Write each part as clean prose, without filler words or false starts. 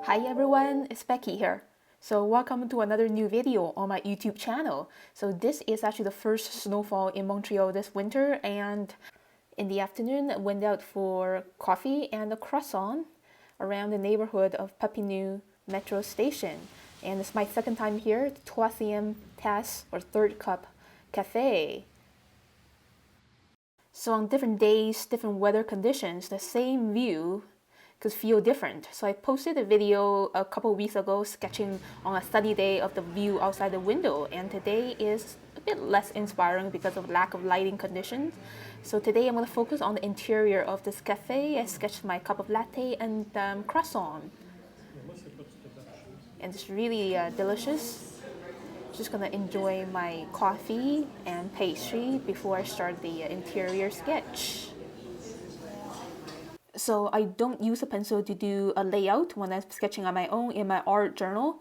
Hi everyone, it's Becky here. So welcome to another new video on my YouTube channel. So this is actually the first snowfall in Montreal this winter, and in the afternoon I went out for coffee and a croissant around the neighborhood of Papineau metro station. And it's my second time here, the troisième tasse or third cup cafe. So on different days, different weather conditions, the same view could feel different. So I posted a video a couple weeks ago sketching on a sunny day of the view outside the window, and today is a bit less inspiring because of lack of lighting conditions. So today I'm going to focus on the interior of this cafe. I sketched my cup of latte and croissant, and it's really delicious. Just gonna enjoy my coffee and pastry before I start the interior sketch. So I don't use a pencil to do a layout when I'm sketching on my own in my art journal,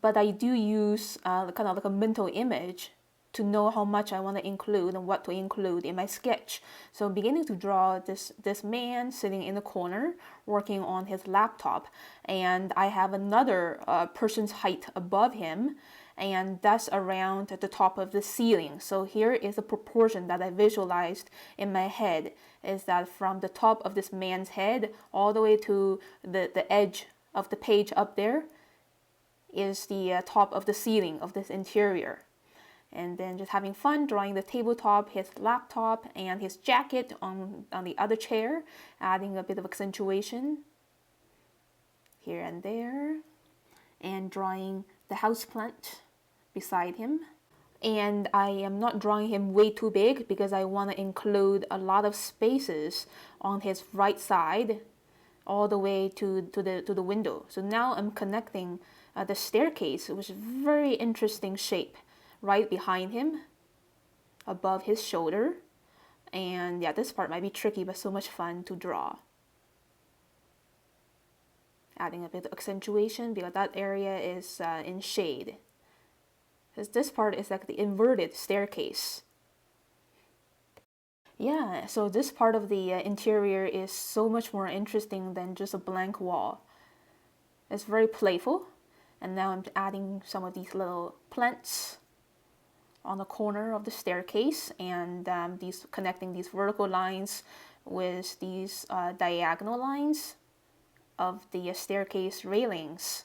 but I do use kind of like a mental image to know how much I want to include and what to include in my sketch. So I'm beginning to draw this man sitting in the corner working on his laptop, and I have another person's height above him, and that's around the top of the ceiling. So here is a proportion that I visualized in my head, is that from the top of this man's head all the way to the edge of the page up there is the top of the ceiling of this interior. And then just having fun drawing the tabletop, his laptop, and his jacket on the other chair, adding a bit of accentuation here and there, and drawing the houseplant beside him. And I am not drawing him way too big because I want to include a lot of spaces on his right side all the way to the window. So now I'm connecting the staircase, which is a very interesting shape, right behind him, above his shoulder. And yeah, this part might be tricky, but so much fun to draw. Adding a bit of accentuation because that area is in shade. Because this part is like the inverted staircase. Yeah, so this part of the interior is so much more interesting than just a blank wall. It's very playful. And now I'm adding some of these little plants on the corner of the staircase, and these connecting these vertical lines with these diagonal lines of the staircase railings.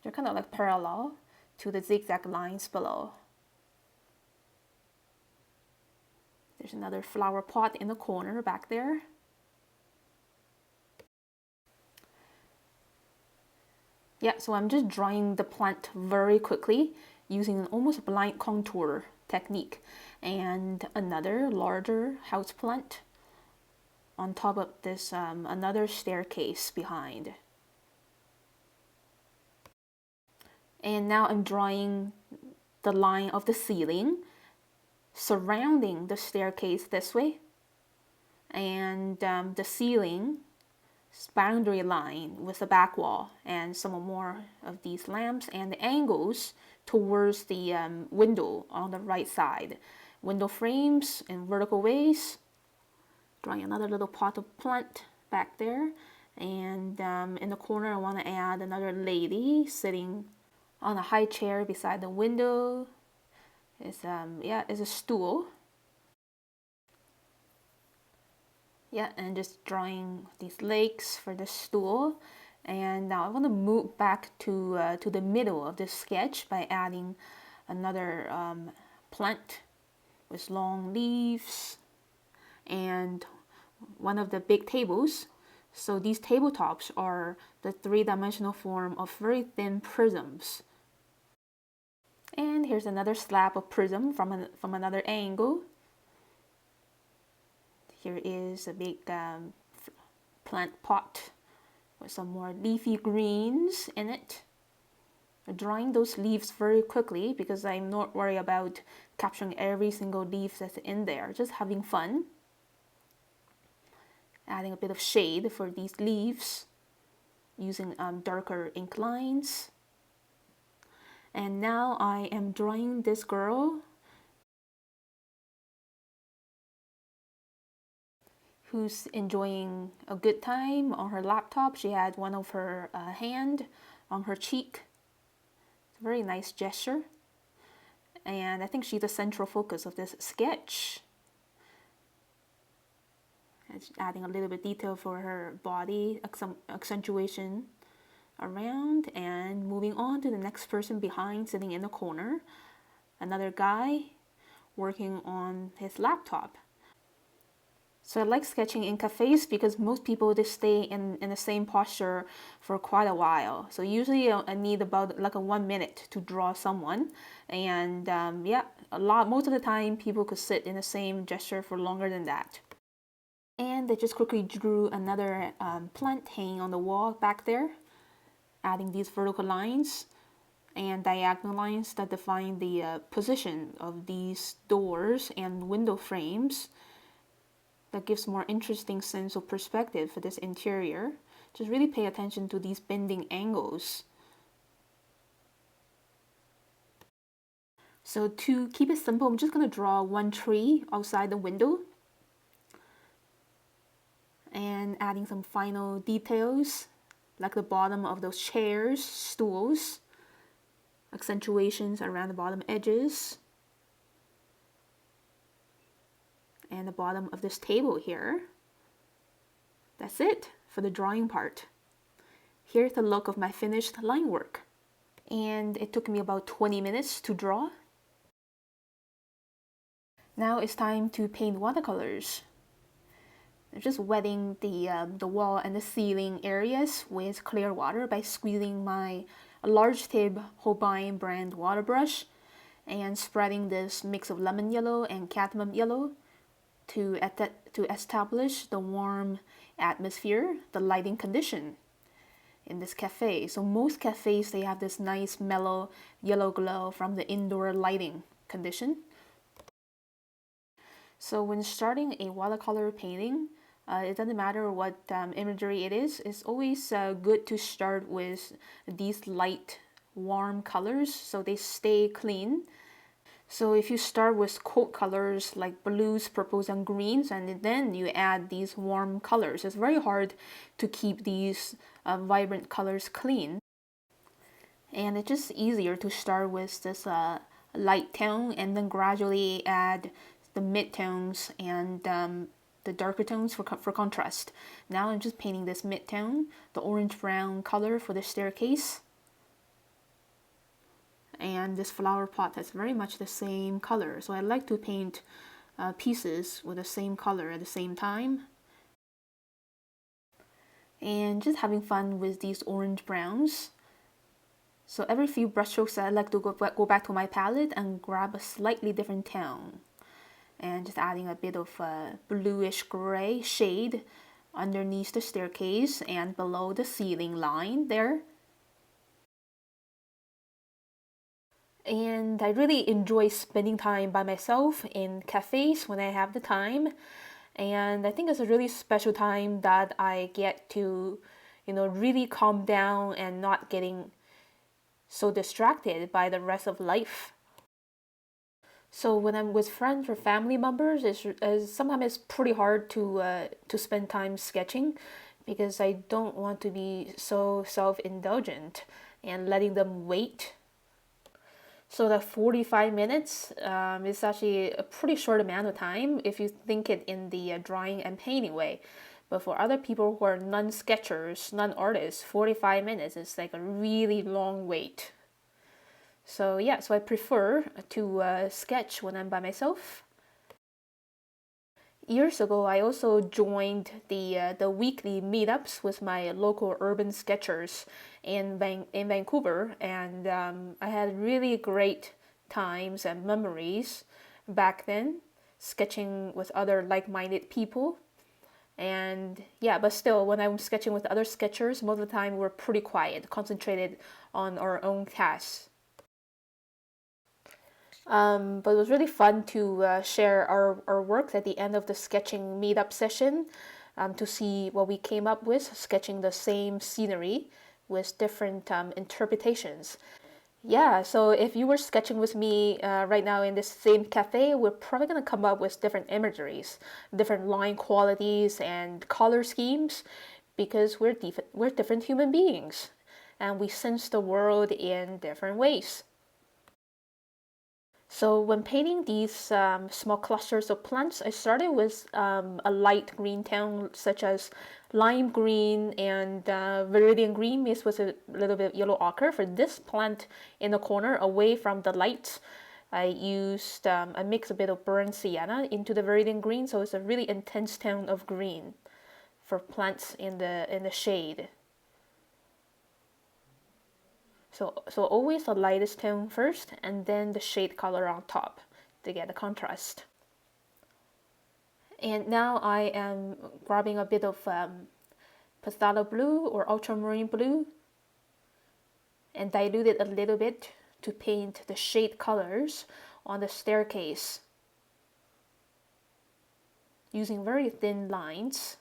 They're kind of like parallel to the zigzag lines below. There's another flower pot in the corner back there. Yeah, so I'm just drawing the plant very quickly using an almost blind contour technique, and another larger house plant on top of this another staircase behind. And now I'm drawing the line of the ceiling surrounding the staircase this way, and the ceiling boundary line with the back wall and some more of these lamps and the angles towards the window on the right side. Window frames in vertical ways. Drawing another little pot of plant back there, and in the corner I want to add another lady sitting on a high chair beside the window. It's a stool. Yeah, and just drawing these legs for the stool. And now I want to move back to the middle of this sketch by adding another plant with long leaves and one of the big tables. So these tabletops are the three-dimensional form of very thin prisms. And here's another slab of prism from another angle. Here is a big plant pot with some more leafy greens in it. I'm drawing those leaves very quickly because I'm not worried about capturing every single leaf that's in there. Just having fun. Adding a bit of shade for these leaves using darker ink lines. And now I am drawing this girl who's enjoying a good time on her laptop. She had one of her hand on her cheek. It's a very nice gesture. And I think she's the central focus of this sketch. It's adding a little bit detail for her body, some accentuation around, and moving on to the next person behind, sitting in the corner. Another guy working on his laptop. So I like sketching in cafes because most people just stay in the same posture for quite a while. So usually I need about like a 1 minute to draw someone, and most of the time people could sit in the same gesture for longer than that. And I just quickly drew another plant hanging on the wall back there, adding these vertical lines and diagonal lines that define the position of these doors and window frames. That gives more interesting sense of perspective for this interior. Just really pay attention to these bending angles. So to keep it simple, I'm just going to draw one tree outside the window and adding some final details like the bottom of those chairs, stools, accentuations around the bottom edges, and the bottom of this table here. That's it for the drawing part. Here's the look of my finished line work. And it took me about 20 minutes to draw. Now it's time to paint watercolors. I'm just wetting the wall and the ceiling areas with clear water by squeezing my large tip Holbein brand water brush and spreading this mix of lemon yellow and cadmium yellow to establish the warm atmosphere, the lighting condition in this cafe. So most cafes, they have this nice mellow yellow glow from the indoor lighting condition. So when starting a watercolor painting, it doesn't matter what imagery it is, it's always good to start with these light, warm colors so they stay clean. So if you start with cold colors like blues, purples, and greens, and then you add these warm colors, it's very hard to keep these vibrant colors clean. And it's just easier to start with this light tone and then gradually add the mid-tones and the darker tones for contrast. Now I'm just painting this mid-tone, the orange-brown color for the staircase. And this flower pot has very much the same color. So I like to paint pieces with the same color at the same time. And just having fun with these orange browns. So every few brushstrokes I like to go back to my palette and grab a slightly different tone. And just adding a bit of bluish gray shade underneath the staircase and below the ceiling line there. And I really enjoy spending time by myself in cafes when I have the time. And I think it's a really special time that I get to, really calm down and not getting so distracted by the rest of life. So when I'm with friends or family members, sometimes it's pretty hard to spend time sketching because I don't want to be so self-indulgent and letting them wait. So that 45 minutes is actually a pretty short amount of time if you think it in the drawing and painting way. But for other people who are non-sketchers, non-artists, 45 minutes is like a really long wait. So yeah, so I prefer to sketch when I'm by myself. Years ago, I also joined the weekly meetups with my local urban sketchers in Vancouver, and I had really great times and memories back then, sketching with other like-minded people. And yeah, but still, when I'm sketching with other sketchers, most of the time we're pretty quiet, concentrated on our own tasks. But it was really fun to share our works at the end of the sketching meetup session to see what we came up with, sketching the same scenery with different interpretations. Yeah, so if you were sketching with me right now in this same cafe, we're probably going to come up with different imageries, different line qualities and color schemes, because we're different human beings and we sense the world in different ways. So when painting these small clusters of plants, I started with a light green tone such as lime green and viridian green mixed with a little bit of yellow ochre. For this plant in the corner away from the lights, I mixed a bit of burnt sienna into the viridian green, so it's a really intense tone of green for plants in the shade. So always the lightest tone first and then the shade color on top to get the contrast. And now I am grabbing a bit of phthalo blue or ultramarine blue and dilute it a little bit to paint the shade colors on the staircase using very thin lines.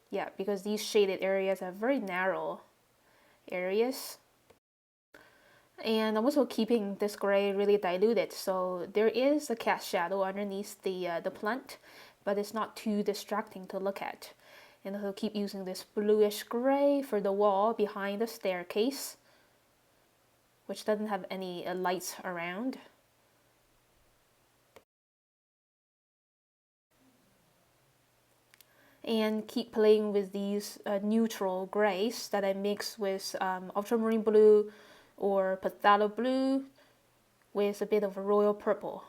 Yeah, because these shaded areas are very narrow areas. And I'm also keeping this gray really diluted, so there is a cast shadow underneath the plant, but it's not too distracting to look at. And I'll keep using this bluish gray for the wall behind the staircase, which doesn't have any lights around. And keep playing with these neutral grays that I mix with ultramarine blue or phthalo blue with a bit of a royal purple.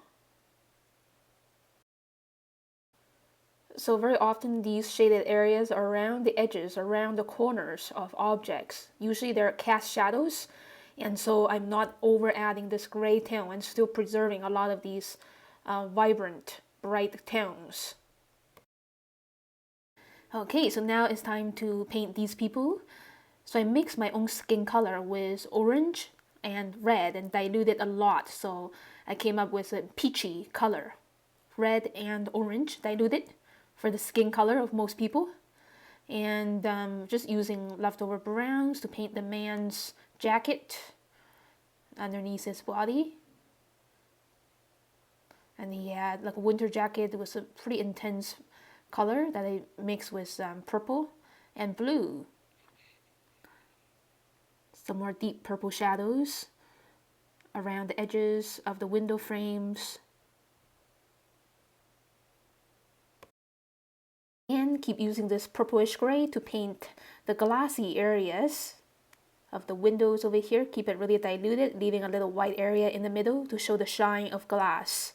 So very often these shaded areas are around the edges, around the corners of objects. Usually they're cast shadows, and so I'm not over adding this gray tone and still preserving a lot of these vibrant, bright tones. Okay, so now it's time to paint these people. So I mixed my own skin color with orange and red and diluted a lot. So I came up with a peachy color. Red and orange diluted for the skin color of most people. And just using leftover browns to paint the man's jacket underneath his body. And he had like a winter jacket. It was a pretty intense color that I mixed with purple and blue. Some more deep purple shadows around the edges of the window frames. And keep using this purplish gray to paint the glassy areas of the windows over here. Keep it really diluted, leaving a little white area in the middle to show the shine of glass.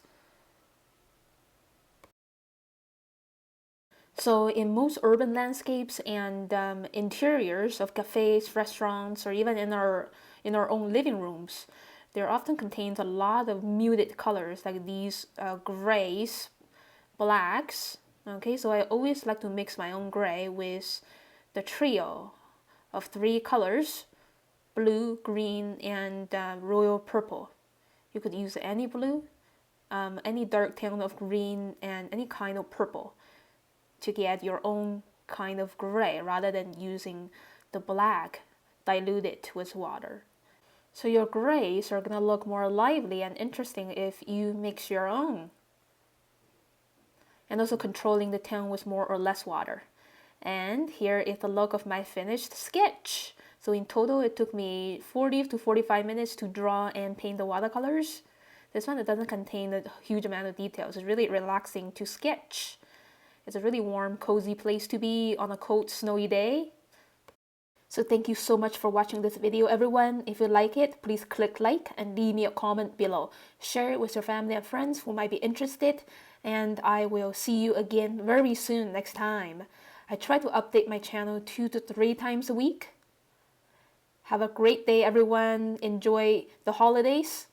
So in most urban landscapes and interiors of cafes, restaurants, or even in our own living rooms, there often contains a lot of muted colors like these grays, blacks. Okay, so I always like to mix my own gray with the trio of 3 colors: blue, green, and royal purple. You could use any blue, any dark tone of green, and any kind of purple to get your own kind of gray rather than using the black diluted with water. So your grays are gonna look more lively and interesting if you mix your own. And also controlling the tone with more or less water. And here is the look of my finished sketch. So in total it took me 40 to 45 minutes to draw and paint the watercolors. This one, it doesn't contain a huge amount of details. It's really relaxing to sketch. It's a really warm, cozy place to be on a cold, snowy day. So thank you so much for watching this video, everyone. If you like it, please click like and leave me a comment below. Share it with your family and friends who might be interested. And I will see you again very soon next time. I try to update my channel 2 to 3 times a week. Have a great day, everyone. Enjoy the holidays.